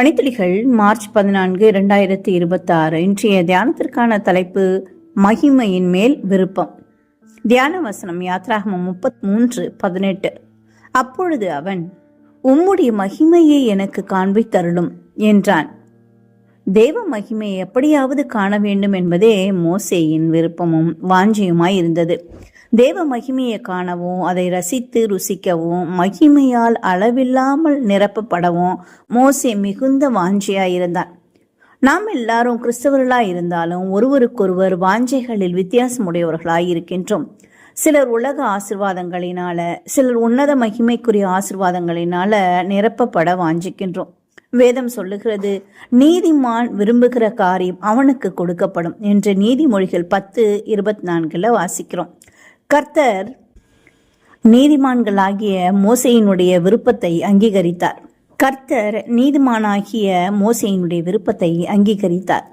மணித்துளிகள் March 14, 2026. இன்றைய தியானத்திற்கான தலைப்பு மகிமையின் மேல் விருப்பம். தியான வசனம் யாத்ராகமம் 33:18. அப்பொழுது அவன், உம்முடைய மகிமையை எனக்கு காண்பித்தருளும் என்றான். தேவ மகிமையை எப்படியாவது காண வேண்டும் என்பதே மோசேயின் விருப்பமும் வாஞ்சியுமாய் இருந்தது. தேவ மகிமையை காணவும், அதை ரசித்து ருசிக்கவும், மகிமையால் அளவில்லாமல் நிரப்பப்படவும் மோசே மிகுந்த வாஞ்சியாயிருந்தான். நாம் எல்லாரும் கிறிஸ்தவர்களாய் இருந்தாலும் ஒருவருக்கொருவர் வாஞ்சைகளில் வித்தியாசமுடையவர்களாய் இருக்கின்றோம். சிலர் உலக ஆசிர்வாதங்களினால, சிலர் உன்னத மகிமைக்குரிய ஆசிர்வாதங்களினால நிரப்பப்பட வாஞ்சிக்கின்றோம். வேதம் சொல்லுகிறது, நீதிமான் விரும்புகிற காரியம் அவனுக்கு கொடுக்கப்படும் என்று நீதிமொழிகள் 10:24 வாசிக்கிறோம். கர்த்தர் நீதிமான்களாகிய மோசேயினுடைய விருப்பத்தை அங்கீகரித்தார்.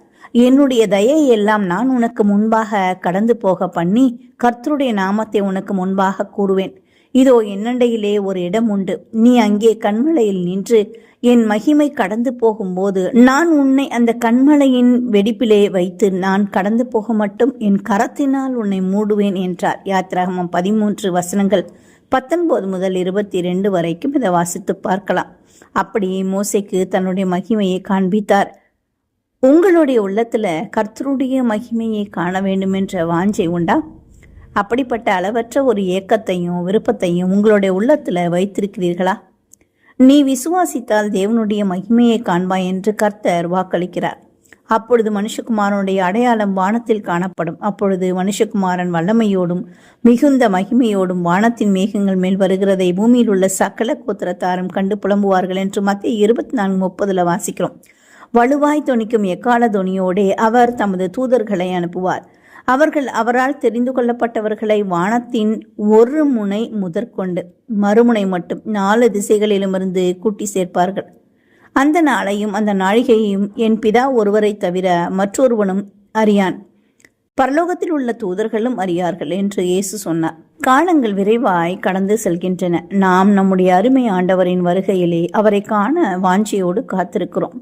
என்னுடைய தயை எல்லாம் நான் உனக்கு முன்பாக கடந்து போக பண்ணி கர்த்தருடைய நாமத்தை உனக்கு முன்பாக கூறுவேன். இதோ என்னண்டையிலே ஒரு இடம் உண்டு, நீ அங்கே கண்மலையில் நின்று என் மகிமை கடந்து போகும்போது நான் உன்னை அந்த கண்மலையின் வெடிப்பிலே வைத்து நான் கடந்து போக மட்டும் என் கரத்தினால் உன்னை மூடுவேன் என்றார். யாத்ராகமம் 13:19 முதல் 22 வரைக்கும் இதை வாசித்து பார்க்கலாம். அப்படியே மோசேக்கு தன்னுடைய மகிமையை காண்பித்தார். உங்களுடைய உள்ளத்துல கர்த்தருடைய மகிமையை காண வேண்டும் என்ற வாஞ்சை உண்டா? அப்படிப்பட்ட அளவற்ற ஒரு ஏக்கத்தையும் விருப்பத்தையும் உங்களுடைய உள்ளத்துல வைத்திருக்கிறீர்களா? நீ விசுவாசித்தால் தேவனுடைய மகிமையை காண்பாய் என்று கர்த்தர் வாக்களிக்கிறார். அப்பொழுது மனுஷகுமாரனுடைய அடையாளம் வானத்தில் காணப்படும். அப்பொழுது மனுஷகுமாரன் வல்லமையோடும் மிகுந்த மகிமையோடும் வானத்தின் மேகங்கள் மேல் வருகிறதை பூமியில் உள்ள சகல கோத்திரத்தாரும் கண்டு புலம்புவார்கள் என்று மத்திய 24:30 வாசிக்கிறோம். வலுவாய் தொனிக்கும் எக்கால தொனியோடே அவர் தமது தூதர்களை அனுப்புவார். அவர்கள் அவரால் தெரிந்து கொள்ளப்பட்டவர்களை வானத்தின் ஒரு முனை முதற்கொண்டு மறுமுனை மட்டும் 4 திசைகளிலுமிருந்து கூட்டி சேர்ப்பார்கள். அந்த நாளையும் அந்த நாழிகையையும் என் பிதா ஒருவரை தவிர மற்றொருவனும் அறியான், பரலோகத்தில் உள்ள தூதர்களும் அறியார்கள் என்று இயேசு சொன்னார். காலங்கள் விரைவாய் கடந்து செல்கின்றன. நாம் நம்முடைய அருமை ஆண்டவரின் வருகையிலே அவரை காண வாஞ்சியோடு காத்திருக்கிறோம்.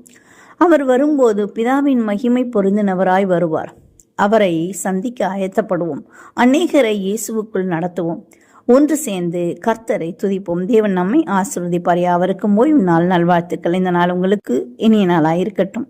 அவர் வரும்போது பிதாவின் மகிமை பொருந்தினவராய் வருவார். அவரை சந்திக்க ஆயத்தப்படுவோம். அநேகரை இயேசுவுக்குள் நடத்துவோம். ஒன்று சேர்ந்து கர்த்தரை துதிப்போம். தேவன் நம்மை ஆசீர்வதிப்பார். அவருக்கு ஓய்வு நாள் நல்வாழ்த்துக்கள். இந்த நாள் உங்களுக்கு இனிய நாளாயிருக்கட்டும்.